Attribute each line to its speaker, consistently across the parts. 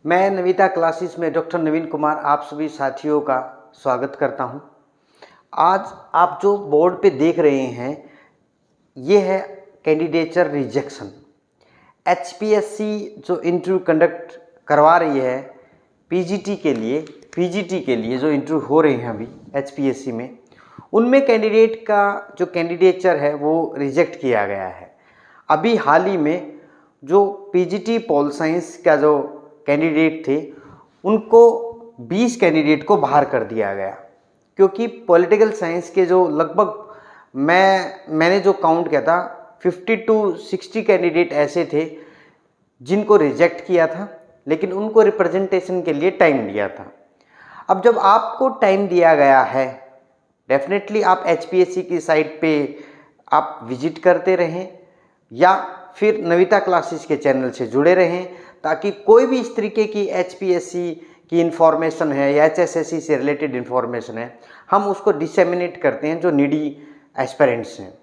Speaker 1: मैं नविता क्लासेस में डॉक्टर नवीन कुमार आप सभी साथियों का स्वागत करता हूं। आज आप जो बोर्ड पे देख रहे हैं ये है कैंडिडेचर रिजेक्शन। एचपीएससी जो इंटरव्यू कंडक्ट करवा रही है पीजीटी के लिए जो इंटरव्यू हो रहे हैं अभी एचपीएससी में, उनमें कैंडिडेट का जो कैंडिडेचर है वो रिजेक्ट किया गया है। अभी हाल ही में जो पीजीटी पोल साइंस का जो कैंडिडेट थे उनको 20 कैंडिडेट को बाहर कर दिया गया, क्योंकि पॉलिटिकल साइंस के जो लगभग मैंने जो काउंट किया था 50 to 60 कैंडिडेट ऐसे थे जिनको रिजेक्ट किया था, लेकिन उनको रिप्रेजेंटेशन के लिए टाइम दिया था। अब जब आपको टाइम दिया गया है, डेफिनेटली आप एचपीएससी की साइट पे आप विजिट करते रहें या फिर नविता क्लासेस के चैनल से जुड़े रहें, ताकि कोई भी इस तरीके की एचपीएससी की इन्फॉर्मेशन है या एचएसएससी से रिलेटेड इन्फॉर्मेशन है हम उसको डिसेमिनेट करते हैं जो नीडी एस्पिरेंट्स हैं।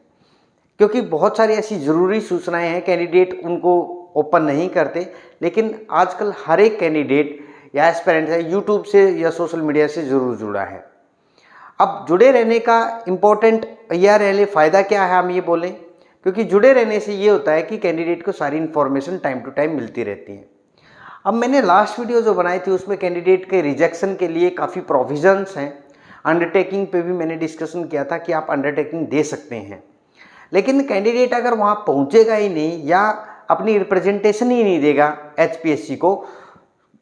Speaker 1: क्योंकि बहुत सारी ऐसी ज़रूरी सूचनाएं हैं कैंडिडेट उनको ओपन नहीं करते, लेकिन आजकल हर एक कैंडिडेट या एस्पिरेंट है यूट्यूब से या सोशल मीडिया से ज़रूर जुड़ा है। अब जुड़े रहने का इम्पोर्टेंट या रहने फ़ायदा क्या है हम ये बोलें, क्योंकि जुड़े रहने से ये होता है कि कैंडिडेट को सारी इन्फॉर्मेशन टाइम टू टाइम मिलती रहती है। अब मैंने लास्ट वीडियो जो बनाई थी उसमें कैंडिडेट के रिजेक्शन के लिए काफ़ी प्रोविजंस हैं। अंडरटेकिंग पे भी मैंने डिस्कशन किया था कि आप अंडरटेकिंग दे सकते हैं, लेकिन कैंडिडेट अगर वहाँ पहुँचेगा ही नहीं या अपनी रिप्रेजेंटेशन ही नहीं देगा एचपीएससी को,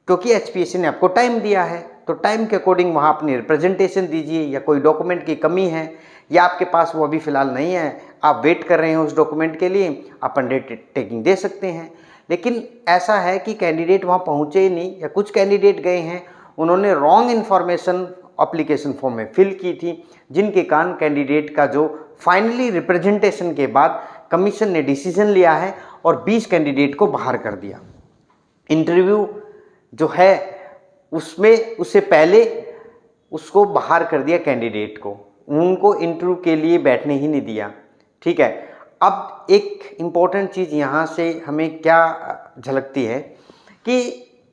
Speaker 1: क्योंकि एचपीएससी ने आपको टाइम दिया है तो टाइम के अकॉर्डिंग वहाँ अपनी रिप्रेजेंटेशन दीजिए, या कोई डॉक्यूमेंट की कमी है या आपके पास वो अभी फ़िलहाल नहीं है, आप वेट कर रहे हैं उस डॉक्यूमेंट के लिए, आप अंडरटेकिंग दे सकते हैं। लेकिन ऐसा है कि कैंडिडेट वहाँ पहुँचे ही नहीं, या कुछ कैंडिडेट गए हैं उन्होंने रॉन्ग इन्फॉर्मेशन एप्लीकेशन फॉर्म में फिल की थी, जिनके कारण कैंडिडेट का जो फाइनली रिप्रेजेंटेशन के बाद कमीशन ने डिसीजन लिया है और 20 कैंडिडेट को बाहर कर दिया। इंटरव्यू जो है उसमें उससे पहले उसको बाहर कर दिया कैंडिडेट को, उनको इंटरव्यू के लिए बैठने ही नहीं दिया। ठीक है, अब एक इम्पॉर्टेंट चीज़ यहाँ से हमें क्या झलकती है कि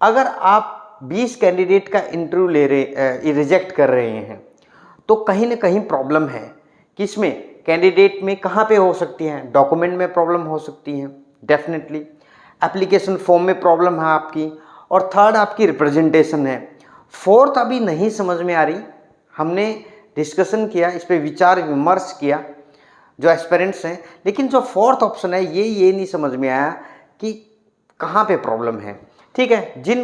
Speaker 1: अगर आप 20 कैंडिडेट का इंटरव्यू रिजेक्ट कर रहे हैं तो कहीं ना कहीं प्रॉब्लम है। किसमें? कैंडिडेट में कहाँ पे हो सकती है? डॉक्यूमेंट में प्रॉब्लम हो सकती है, डेफिनेटली एप्लीकेशन फॉर्म में प्रॉब्लम है आपकी, और थर्ड आपकी रिप्रेजेंटेशन है। फोर्थ अभी नहीं समझ में आ रही, हमने डिस्कशन किया, इस पर विचार विमर्श किया जो एस्पिरेंट्स हैं, लेकिन जो फोर्थ ऑप्शन है ये नहीं समझ में आया कि कहाँ पे प्रॉब्लम है। ठीक है, जिन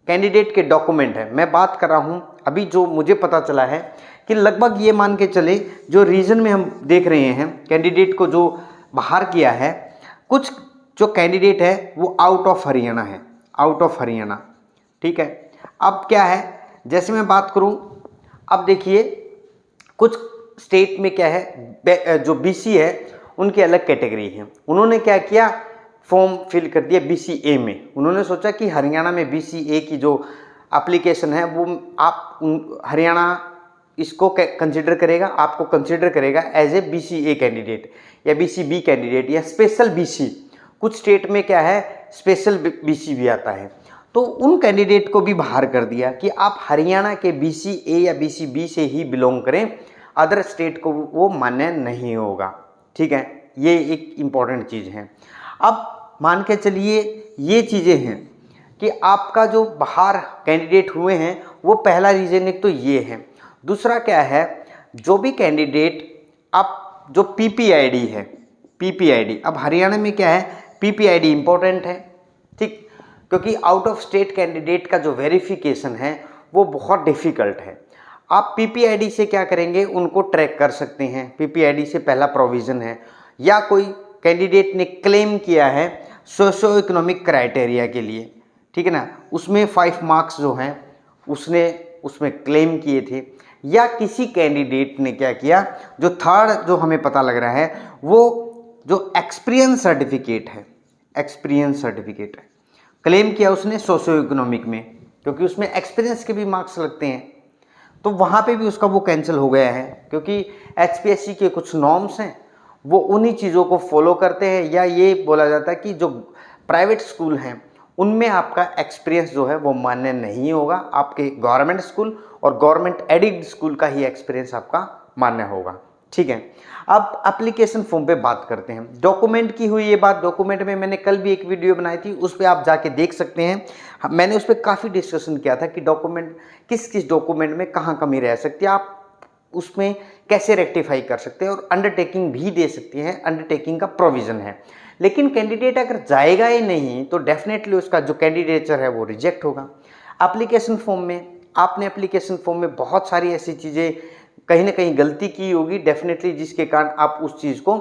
Speaker 1: कैंडिडेट के डॉक्यूमेंट है मैं बात कर रहा हूँ अभी, जो मुझे पता चला है कि लगभग ये मान के चले जो रीजन में हम देख रहे हैं कैंडिडेट को जो बाहर किया है, कुछ जो कैंडिडेट है वो आउट ऑफ हरियाणा है, आउट ऑफ हरियाणा। ठीक है, अब क्या है, जैसे मैं बात करूं, अब देखिए कुछ स्टेट में क्या है, जो बीसी है उनकी अलग कैटेगरी है, उन्होंने क्या किया, फॉर्म फिल कर दिया बीसीए में। उन्होंने सोचा कि हरियाणा में बीसीए की जो एप्लीकेशन है वो हरियाणा इसको कंसिडर करेगा, आपको कंसिडर करेगा एज ए बीसीए कैंडिडेट या बीसीबी कैंडिडेट या स्पेशल बीसी। कुछ स्टेट में क्या है, स्पेशल बीसी भी आता है। तो उन कैंडिडेट को भी बाहर कर दिया कि आप हरियाणा के बीसीए या बीसीबी से ही बिलोंग करें, अदर स्टेट को वो मान्य नहीं होगा। ठीक है, ये एक इम्पॉर्टेंट चीज़ है। अब मान के चलिए ये चीज़ें हैं कि आपका जो बाहर कैंडिडेट हुए हैं वो पहला रीज़न एक तो ये है। दूसरा क्या है, जो भी कैंडिडेट आप जो पीपीआईडी है, पीपीआईडी अब हरियाणा में क्या है, पीपीआईडी इम्पोर्टेंट है। ठीक, क्योंकि आउट ऑफ स्टेट कैंडिडेट का जो वेरिफिकेशन है वो बहुत डिफ़िकल्ट है। आप पीपीआईडी से क्या करेंगे, उनको ट्रैक कर सकते हैं, पीपीआईडी से पहला प्रोविज़न है। या कोई कैंडिडेट ने क्लेम किया है सोशो इकोनॉमिक क्राइटेरिया के लिए, ठीक है ना, उसमें 5 मार्क्स जो हैं उसने उसमें क्लेम किए थे, या किसी कैंडिडेट ने क्या किया, जो थर्ड जो हमें पता लग रहा है वो जो एक्सपीरियंस सर्टिफिकेट है, एक्सपीरियंस सर्टिफिकेट है, क्लेम किया उसने सोशो इकोनॉमिक में, क्योंकि उसमें एक्सपीरियंस के भी मार्क्स लगते हैं, तो वहाँ पे भी उसका वो कैंसिल हो गया है। क्योंकि एचपीएससी के कुछ नॉर्म्स हैं वो उन्हीं चीज़ों को फॉलो करते हैं, या ये बोला जाता है कि जो प्राइवेट स्कूल हैं उनमें आपका एक्सपीरियंस जो है वो मान्य नहीं होगा। आपके गवर्नमेंट स्कूल और गवर्नमेंट एडिड स्कूल का ही एक्सपीरियंस आपका मान्य होगा। ठीक है, अब एप्लीकेशन फॉर्म पे बात करते हैं। डॉक्यूमेंट की हुई ये बात, डॉक्यूमेंट में मैंने कल भी एक वीडियो बनाई थी, उस पर आप जाके देख सकते हैं। मैंने उस पर काफ़ी डिस्कशन किया था कि डॉक्यूमेंट किस किस डॉक्यूमेंट में कहाँ कमी रह सकती है, आप उसमें कैसे रेक्टिफाई कर सकते हैं, और अंडरटेकिंग भी दे सकती हैं, अंडरटेकिंग का प्रोविज़न है। लेकिन कैंडिडेट अगर जाएगा ही नहीं तो डेफिनेटली उसका जो कैंडिडेचर है वो रिजेक्ट होगा। एप्लीकेशन फॉर्म में आपने एप्लीकेशन फॉर्म में बहुत सारी ऐसी चीज़ें कहीं ना कहीं गलती की होगी डेफिनेटली, जिसके कारण आप उस चीज़ को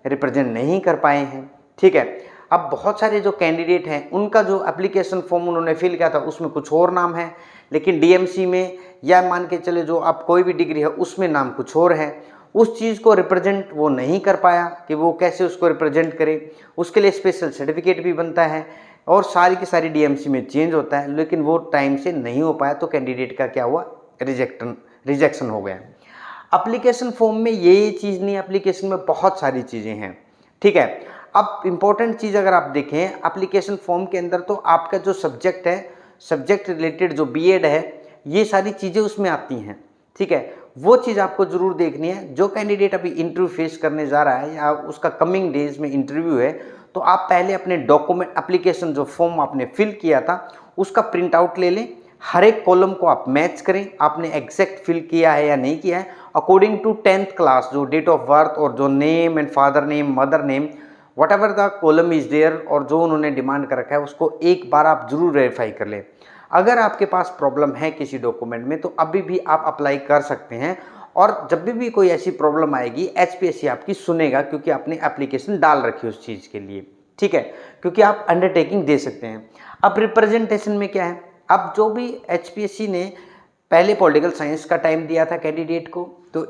Speaker 1: रिप्रेजेंट नहीं कर पाए हैं। ठीक है, अब बहुत सारे जो कैंडिडेट हैं उनका जो एप्लीकेशन फॉर्म उन्होंने फिल किया था उसमें कुछ और नाम है, लेकिन डीएमसी में या मान के चले जो आप कोई भी डिग्री है उसमें नाम कुछ और है। उस चीज़ को रिप्रेजेंट वो नहीं कर पाया कि वो कैसे उसको रिप्रेजेंट करे, उसके लिए स्पेशल सर्टिफिकेट भी बनता है और सारी की सारी डीएमसी में चेंज होता है, लेकिन वो टाइम से नहीं हो पाया तो कैंडिडेट का क्या हुआ, रिजेक्शन हो गया। एप्लीकेशन फॉर्म में ये चीज़ नहीं, एप्लीकेशन में बहुत सारी चीज़ें हैं। ठीक है, अब इम्पोर्टेंट चीज़ अगर आप देखें एप्लीकेशन फॉर्म के अंदर तो आपका जो सब्जेक्ट है, सब्जेक्ट रिलेटेड जो बीएड है, ये सारी चीज़ें उसमें आती हैं। ठीक है, वो चीज़ आपको ज़रूर देखनी है। जो कैंडिडेट अभी इंटरव्यू फेस करने जा रहा है या उसका कमिंग डेज में इंटरव्यू है, तो आप पहले अपने डॉक्यूमेंट एप्लीकेशन जो फॉर्म आपने फिल किया था उसका प्रिंट आउट ले लें, हर एक कॉलम को आप मैच करें, आपने एग्जैक्ट फिल किया है या नहीं किया है अकॉर्डिंग टू 10th क्लास, जो डेट ऑफ बर्थ और जो name and father name, mother name, whatever the column is there, और जो उन्होंने डिमांड कर रखा है उसको एक बार आप जरूर वेरीफाई कर लें। अगर आपके पास प्रॉब्लम है किसी डॉक्यूमेंट में तो अभी भी आप अप्लाई कर सकते हैं, और जब भी कोई ऐसी प्रॉब्लम आएगी एचपीएससी आपकी सुनेगा, क्योंकि आपने एप्लीकेशन डाल रखी है उस चीज़ के लिए। ठीक है, क्योंकि आप अंडरटेकिंग दे सकते हैं। अब रिप्रेजेंटेशन में क्या है, अब जो भी एचपीएससी ने पहले पॉलिटिकल साइंस का टाइम दिया था कैंडिडेट को, तो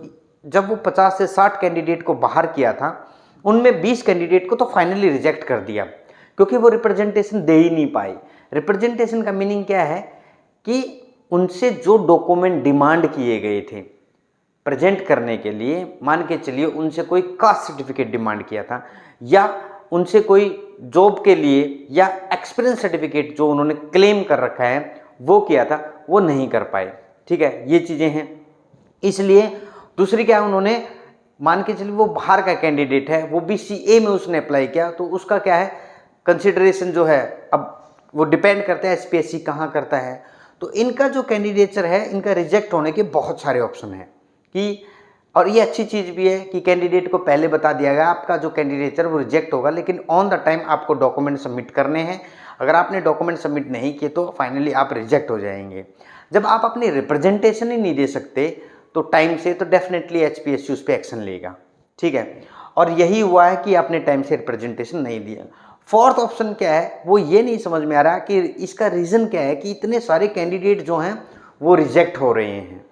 Speaker 1: जब वो 50 से 60 कैंडिडेट को बाहर किया था, उनमें 20 कैंडिडेट को तो फाइनली रिजेक्ट कर दिया, क्योंकि वो रिप्रेजेंटेशन दे ही नहीं पाए। रिप्रेजेंटेशन का मीनिंग क्या है कि उनसे जो डॉक्यूमेंट डिमांड किए गए थे प्रेजेंट करने के लिए, मान के चलिए उनसे कोई कास्ट सर्टिफिकेट डिमांड किया था, या उनसे कोई जॉब के लिए या एक्सपीरियंस सर्टिफिकेट जो उन्होंने क्लेम कर रखा है वो किया था, वो नहीं कर पाए। ठीक है, ये चीज़ें हैं। इसलिए दूसरी क्या है, उन्होंने मान के चलिए वो बाहर का कैंडिडेट है, वो भी सीए में उसने अप्लाई किया, तो उसका क्या है कंसिडरेशन जो है, अब वो डिपेंड करता है एचपीएससी कहाँ करता है। तो इनका जो कैंडिडेचर है, इनका रिजेक्ट होने के बहुत सारे ऑप्शन हैं कि, और ये अच्छी चीज़ भी है कि कैंडिडेट को पहले बता दिया गया आपका जो कैंडिडेचर वो रिजेक्ट होगा, लेकिन ऑन द टाइम आपको डॉक्यूमेंट सबमिट करने हैं। अगर आपने डॉक्यूमेंट सबमिट नहीं किए तो फाइनली आप रिजेक्ट हो जाएंगे। जब आप अपनी रिप्रेजेंटेशन ही नहीं दे सकते तो टाइम से, तो डेफिनेटली एचपीएससी उस पर एक्शन लेगा। ठीक है, और यही हुआ है कि आपने टाइम से रिप्रेजेंटेशन नहीं दिया। फोर्थ ऑप्शन क्या है, वो ये नहीं समझ में आ रहा कि इसका रीज़न क्या है कि इतने सारे कैंडिडेट जो हैं वो रिजेक्ट हो रहे हैं।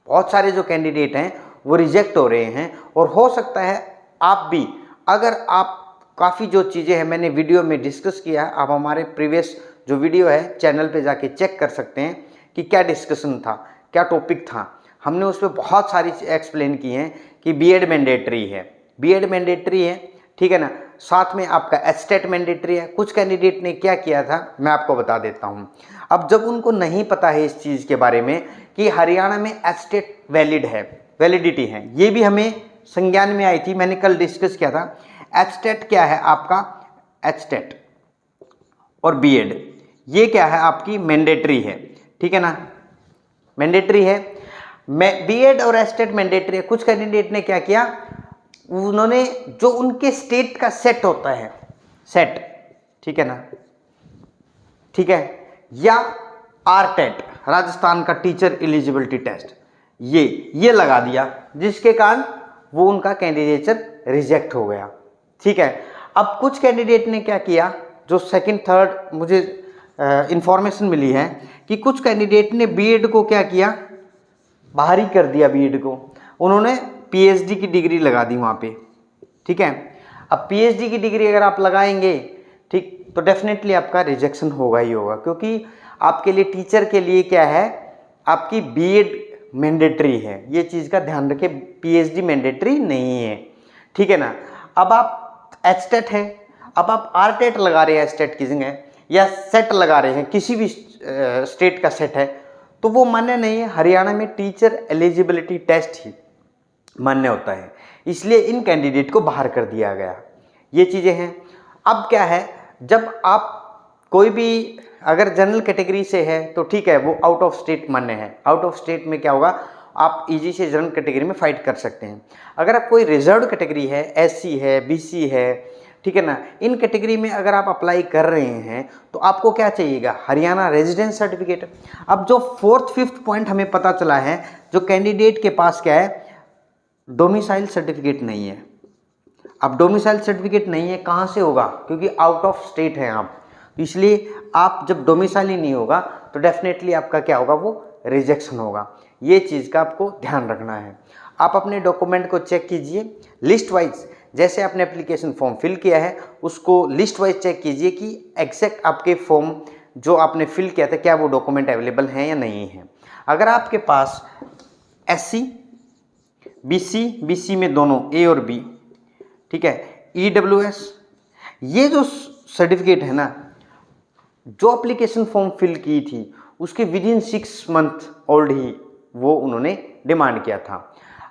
Speaker 1: बहुत सारे जो कैंडिडेट हैं वो रिजेक्ट हो रहे हैं, और हो सकता है आप भी, अगर आप काफ़ी जो चीज़ें हैं मैंने वीडियो में डिस्कस किया है, आप हमारे प्रीवियस जो वीडियो है चैनल पे जाके चेक कर सकते हैं कि क्या डिस्कशन था, क्या टॉपिक था। हमने उस पर बहुत सारी एक्सप्लेन की हैं कि बीएड मैंडेटरी है, बीएड मैंडेटरी है, ठीक है ना, साथ में आपका एस्टेट मैंडेटरी है। कुछ कैंडिडेट ने क्या किया था मैं आपको बता देता हूँ। अब जब उनको नहीं पता है इस चीज़ के बारे में कि हरियाणा में एस्टेट वैलिड है, वैलिडिटी है, ये भी हमें संज्ञान में आई थी, मैंने कल डिस्कस किया था। एस्टेट क्या है आपका, एस्टेट और बीएड ये क्या है आपकी मैंडेटरी है, ठीक है ना, मैंडेटरी है। बीएड और एस्टेट मैंडेटरी है। कुछ कैंडिडेट ने क्या किया, उन्होंने जो उनके स्टेट का सेट होता है, सेट, ठीक है ना, ठीक है, या आरटेट राजस्थान का टीचर एलिजिबिलिटी टेस्ट, ये लगा दिया, जिसके कारण वो उनका कैंडिडेचर रिजेक्ट हो गया। ठीक है, अब कुछ कैंडिडेट ने क्या किया, जो सेकंड थर्ड मुझे इंफॉर्मेशन मिली है कि कुछ कैंडिडेट ने बीएड को क्या किया, बाहर ही कर दिया बीएड को, उन्होंने पीएचडी की डिग्री लगा दी वहाँ पे। ठीक है, अब पीएचडी की डिग्री अगर आप लगाएंगे, ठीक, तो डेफिनेटली आपका रिजेक्शन होगा ही होगा, क्योंकि आपके लिए टीचर के लिए क्या है, आपकी बीएड मैंडेटरी है, ये चीज़ का ध्यान रखें, पीएचडी मैंडेटरी नहीं है। ठीक है ना, अब आप एचटेट है, अब आप आरटेट लगा रहे हैं एचटेट की जगह, या सेट लगा रहे हैं, किसी भी स्टेट का सेट है, तो वो मान्य नहीं है। हरियाणा में टीचर एलिजिबिलिटी टेस्ट ही मान्य होता है, इसलिए इन कैंडिडेट को बाहर कर दिया गया। ये चीज़ें हैं। अब क्या है, जब आप कोई भी अगर जनरल कैटेगरी से है तो ठीक है, वो आउट ऑफ स्टेट मान्य है। आउट ऑफ स्टेट में क्या होगा, आप इजी से जनरल कैटेगरी में फाइट कर सकते हैं। अगर आप कोई रिजर्व कैटेगरी है, एससी है, बीसी है, ठीक है ना, इन कैटेगरी में अगर आप अप्लाई कर रहे हैं तो आपको क्या चाहिएगा, हरियाणा रेजिडेंस सर्टिफिकेट। अब जो 4th 5th पॉइंट हमें पता चला है, जो कैंडिडेट के पास क्या है, डोमिसाइल सर्टिफिकेट नहीं है। अब डोमिसाइल सर्टिफिकेट नहीं है, कहाँ से होगा, क्योंकि आउट ऑफ स्टेट हैं आप, इसलिए आप जब डोमिसाइल ही नहीं होगा तो डेफिनेटली आपका क्या होगा, वो रिजेक्शन होगा। ये चीज़ का आपको ध्यान रखना है। आप अपने डॉक्यूमेंट को चेक कीजिए लिस्ट वाइज, जैसे आपने एप्लीकेशन फॉर्म फिल किया है उसको लिस्ट वाइज चेक कीजिए कि एग्जैक्ट आपके फॉर्म जो आपने फिल किया था क्या वो डॉक्यूमेंट अवेलेबल हैं या नहीं है। अगर आपके पास एससी, बीसी में दोनों ए और बी, ठीक है, ईडब्ल्यूएस, ये जो सर्टिफिकेट है ना, जो एप्लीकेशन फॉर्म फिल की थी उसके विदिन 6 मंथ ओल्ड ही वो उन्होंने डिमांड किया था।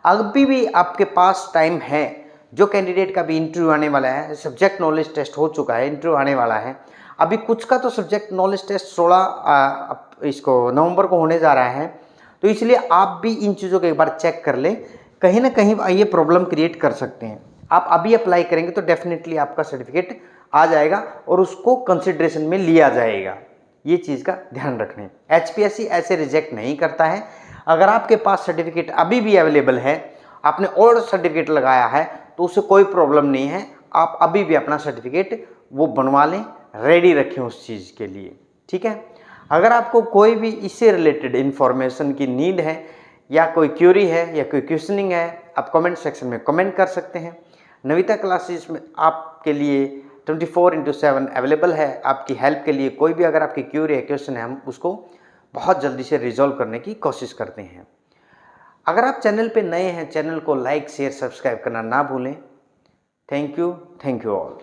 Speaker 1: अभी भी आपके पास टाइम है। जो कैंडिडेट का भी इंटरव्यू आने वाला है, सब्जेक्ट नॉलेज टेस्ट हो चुका है, इंटरव्यू आने वाला है, अभी कुछ का तो सब्जेक्ट नॉलेज टेस्ट 16 इसको नवंबर को होने जा रहा है, तो इसलिए आप भी इन चीज़ों को एक बार चेक कर लें। कहीं ना कहीं ये प्रॉब्लम क्रिएट कर सकते हैं। आप अभी अप्लाई करेंगे तो डेफिनेटली आपका सर्टिफिकेट आ जाएगा और उसको कंसिडरेशन में लिया जाएगा। ये चीज़ का ध्यान रखना है। HPSC ऐसे रिजेक्ट नहीं करता है। अगर आपके पास सर्टिफिकेट अभी भी अवेलेबल है, आपने ओल्ड सर्टिफिकेट लगाया है, तो उससे कोई प्रॉब्लम नहीं है। आप अभी भी अपना सर्टिफिकेट वो बनवा लें, रेडी रखें उस चीज़ के लिए, ठीक है। अगर आपको कोई भी इससे रिलेटेड इन्फॉर्मेशन की नीड है या कोई क्यूरी है या कोई क्वेश्चनिंग है, आप कमेंट सेक्शन में कमेंट कर सकते हैं। नविता क्लासेस में आपके लिए 24/7 अवेलेबल है। आपकी हेल्प के लिए कोई भी अगर आपकी क्यूरी है, क्वेश्चन है, हम उसको बहुत जल्दी से रिजॉल्व करने की कोशिश करते हैं। अगर आप चैनल पे नए हैं, चैनल को लाइक शेयर सब्सक्राइब करना ना भूलें। Thank you all.